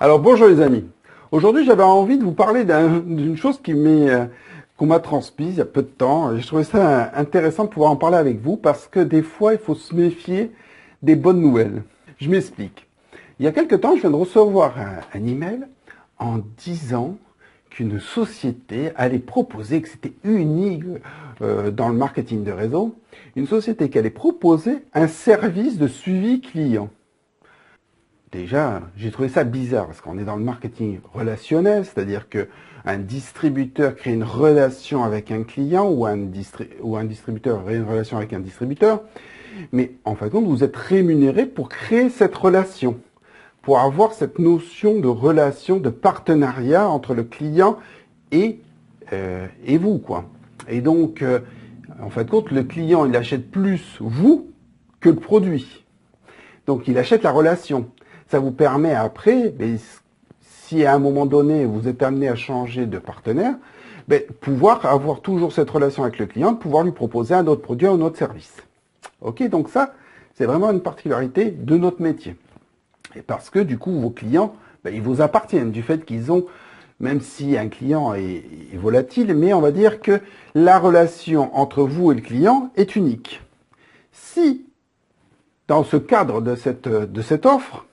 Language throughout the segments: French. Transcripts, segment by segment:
Alors bonjour les amis. Aujourd'hui j'avais envie de vous parler d'une chose qu'on m'a transmise il y a peu de temps. Et je trouvais ça intéressant de pouvoir en parler avec vous parce que des fois il faut se méfier des bonnes nouvelles. Je m'explique. Il y a quelque temps je viens de recevoir un email en disant qu'une société allait proposer, que c'était unique dans le marketing de réseau, une société qui allait proposer un service de suivi client. Déjà, j'ai trouvé ça bizarre parce qu'on est dans le marketing relationnel, c'est-à-dire que un distributeur crée une relation avec un client ou un distributeur crée une relation avec un distributeur, mais en fin de compte, vous êtes rémunéré pour créer cette relation, pour avoir cette notion de relation, de partenariat entre le client et, et vous, quoi. Et donc, en fin de compte, le client, il achète plus vous que le produit. Donc, il achète la relation. Ça vous permet après, si à un moment donné vous êtes amené à changer de partenaire, pouvoir avoir toujours cette relation avec le client, de pouvoir lui proposer un autre produit ou un autre service. Ok, donc ça, c'est vraiment une particularité de notre métier. Et parce que du coup, vos clients, ils vous appartiennent du fait qu'ils ont, même si un client est volatile, mais on va dire que la relation entre vous et le client est unique. Si, dans ce cadre de cette offre,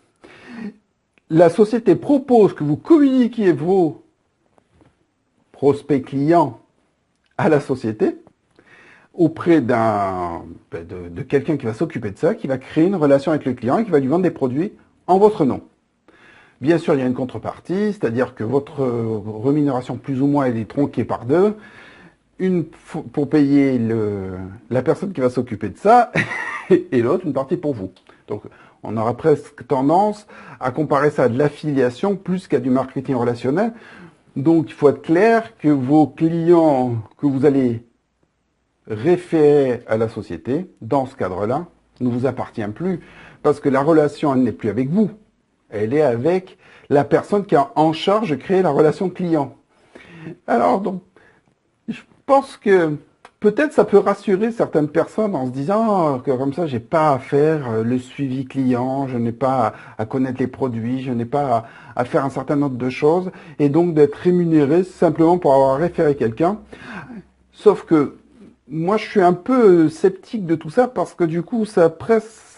la société propose que vous communiquiez vos prospects clients à la société auprès de quelqu'un qui va s'occuper de ça, qui va créer une relation avec le client et qui va lui vendre des produits en votre nom. Bien sûr, il y a une contrepartie, c'est-à-dire que votre rémunération plus ou moins elle est tronquée par deux, une pour payer la personne qui va s'occuper de ça et l'autre une partie pour vous. Donc on aura presque tendance à comparer ça à de l'affiliation plus qu'à du marketing relationnel. Donc il faut être clair que vos clients que vous allez référer à la société, dans ce cadre-là, ne vous appartient plus. Parce que la relation, elle n'est plus avec vous. Elle est avec la personne qui a en charge de créer la relation client. Alors, donc, je pense que peut-être ça peut rassurer certaines personnes en se disant que comme ça, j'ai pas à faire le suivi client, je n'ai pas à connaître les produits, je n'ai pas à faire un certain nombre de choses, et donc d'être rémunéré simplement pour avoir référé quelqu'un. Sauf que moi, je suis un peu sceptique de tout ça parce que du coup, ça pressent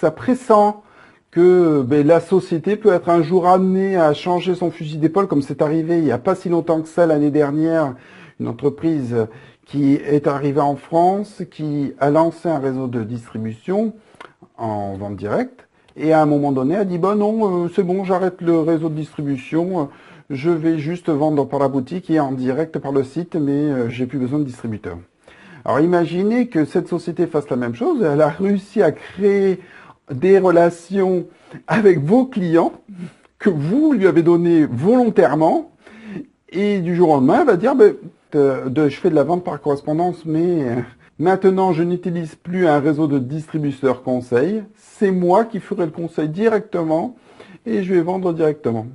que la société peut être un jour amenée à changer son fusil d'épaule, comme c'est arrivé il n'y a pas si longtemps que ça l'année dernière, une entreprise qui est arrivée en France, qui a lancé un réseau de distribution en vente directe, et à un moment donné a dit bah non, c'est bon, j'arrête le réseau de distribution, je vais juste vendre par la boutique et en direct par le site, mais j'ai plus besoin de distributeur. Alors imaginez que cette société fasse la même chose, elle a réussi à créer des relations avec vos clients que vous lui avez donné volontairement, et du jour au lendemain, elle va dire je fais de la vente par correspondance, mais maintenant je n'utilise plus un réseau de distributeurs conseils, c'est moi qui ferai le conseil directement et je vais vendre directement.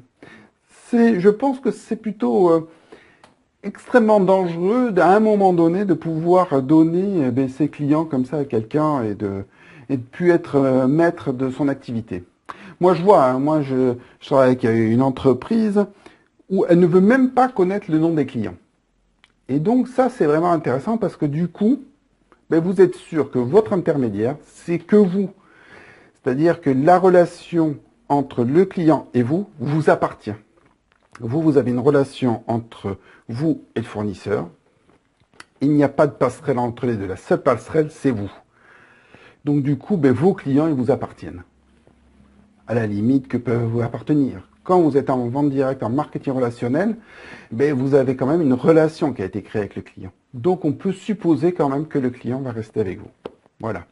Je pense que c'est plutôt extrêmement dangereux à un moment donné de pouvoir donner ses clients comme ça à quelqu'un et de plus être maître de son activité. Moi je vois, je travaille avec une entreprise où elle ne veut même pas connaître le nom des clients. Et donc ça c'est vraiment intéressant parce que du coup, vous êtes sûr que votre intermédiaire, c'est que vous. C'est-à-dire que la relation entre le client et vous appartient. Vous avez une relation entre vous et le fournisseur. Il n'y a pas de passerelle entre les deux. La seule passerelle, c'est vous. Donc du coup, vos clients, ils vous appartiennent. À la limite que peuvent vous appartenir. Quand vous êtes en vente directe, en marketing relationnel, vous avez quand même une relation qui a été créée avec le client. Donc on peut supposer quand même que le client va rester avec vous. Voilà.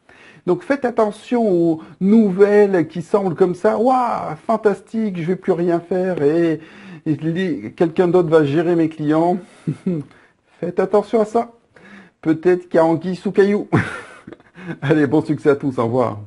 Donc faites attention aux nouvelles qui semblent comme ça. Waouh, fantastique, je vais plus rien faire et quelqu'un d'autre va gérer mes clients. Faites attention à ça. Peut-être qu'il y a anguille sous caillou. Allez, bon succès à tous, au revoir.